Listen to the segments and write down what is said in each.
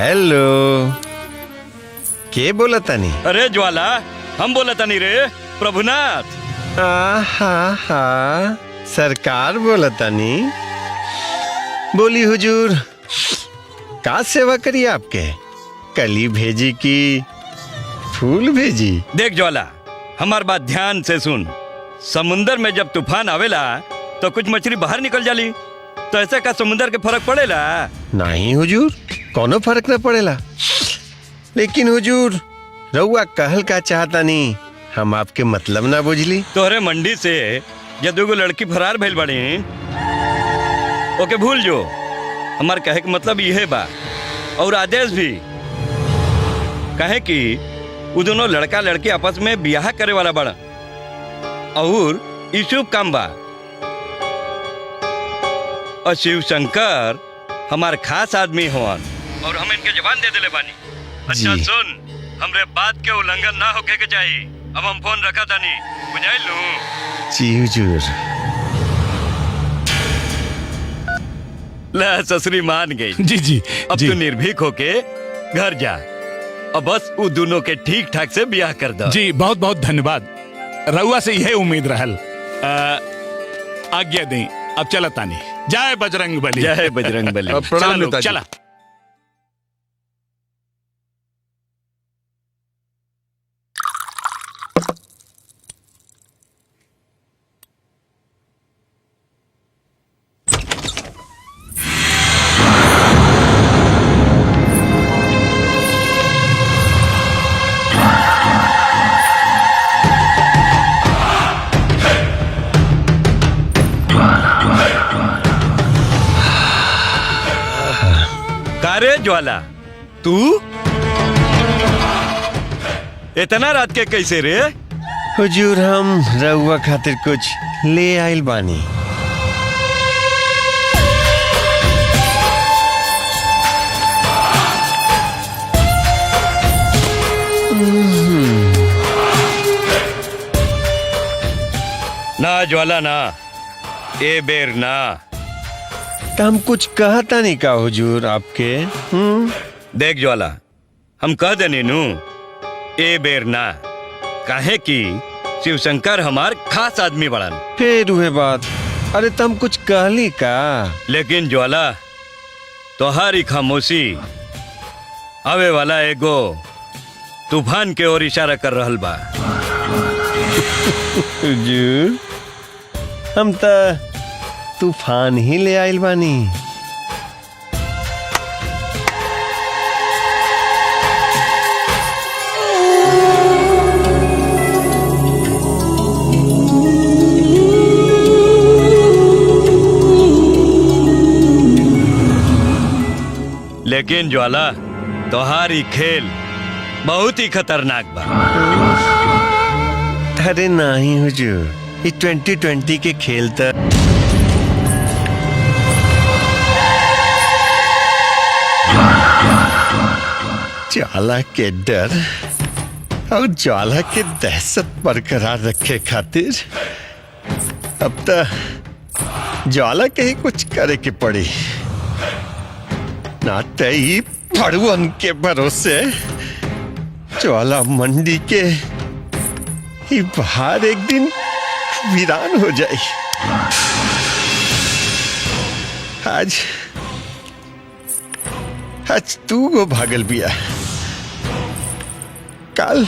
Hello, के बोला तानी? अरे ज्वाला, हम बोला तानी रे प्रभुनाथ। हाँ, सरकार बोला तानी। बोली हुजूर, का सेवा करिए आपके? कली भेजी की फूल भेजी? देख ज्वाला, हमार बात ध्यान से सुन। समुंदर में जब तूफान आवेला तो कुछ मछली बाहर निकल जाली, तो ऐसे का समुंदर के फर्क पड़ेला? नहीं हुजूर, कोनो फर्क न पड़ेला। लेकिन हुजूर, रउआ कहल का चाहता नहीं, हम आपके मतलब ना बुझली। तोहरे मंडी से जे दूगो लड़की फरार भइल बाड़ी, ओके भूल जो। हमार कहे के मतलब यह बा, और आदेश भी कहे कि वो दोनों लड़का लड़की आपस में ब्याह करे वाला बड़ा, और ई शुभ काम बा। और शिव शंकर हमार खास आदमी होवन, और हम इनके जबान दे दिले बानी। अच्छा सुन, हमरे बात के उल्लंघन ना होके के चाहिए। अब हम फोन रखा तानी, बुझाई लू? जी हुजूर। ला ससुरी मान गई। जी जी। अब जी। तू निर्भीक होके घर जा, और बस वो दोनों के ठीक ठाक से ब्याह कर दो। जी बहुत बहुत धन्यवाद, रउआ से यह उम्मीद रहल। आज्ञा दें, अब चला तानी। जय बजरंग बली। जय बजरंग बली। चला लोग, चला। अरे ज्वाला, तू इतना रात के कैसे रे? हुजूर, हम रउआ खातिर कुछ ले आइल बानी। ना ज्वाला ना, ए बेर ना। तो हम कुछ कहता नहीं का हुजूर आपके? देख ज्वाला, हम कह देने नू, ए बेर ना। काहे कि शिव शंकर हमार खास आदमी बड़न। फिर हुए बात। अरे तुम कुछ कहली का? लेकिन ज्वाला, तोहारी खामोशी आवे वाला एगो तूफान के ओर इशारा कर रहल बा। हुजूर, हम तो तूफान ही ले आइल बानी। लेकिन ज्वाला, तोहारी खेल बहुत ही खतरनाक बा। अरे नहीं हुजूर, ये 2020 के खेल तो ज्वाला के डर और ज्वाला के दहशत बरकरार रखे खातिर अब तो ज्वाला के ही कुछ करे के पड़ी। ना तई फड़ुअन के भरोसे ज्वाला मंडी के ही बाहर एक दिन वीरान हो जाए। आज तू वो भागल बिया, कल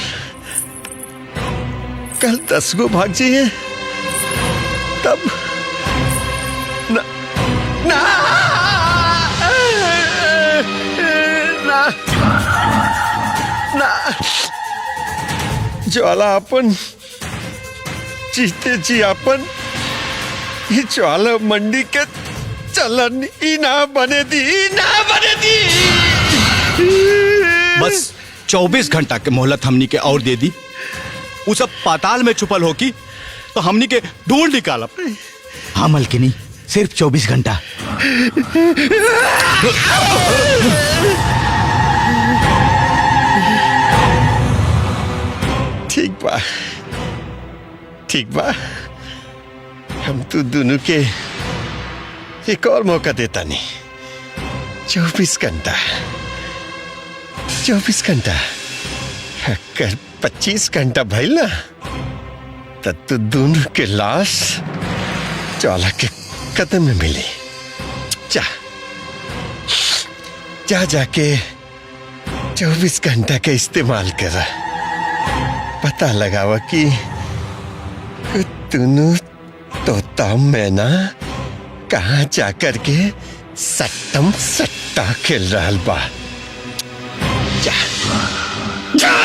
10 गो भाग जाइए, तब ना ना ना ना ज्वाला अपन जीते जी अपन ये ज्वाला मंडी के चलन ही ना बने दी। बस 24 घंटा के मोहलत हमनी के और दे दी। वो सब पाताल में छुपल होकी तो हमनी के ढूंढ निकालब। हाँ मलकिनी, सिर्फ 24 घंटा। ठीक बा, हम तो दोनों के एक और मौका देता नहीं। 24 घंटा 24 घंटा अगर 25 घंटा भइल ना तब तो दोनों के लाश ज्वाला के कदम में मिली। जा जा जाके 24 घंटा का इस्तेमाल कर पता लगावा कि दोनों तोता मैना कहाँ जाकर के सट्टम सट्टा खेल रहा बा। जा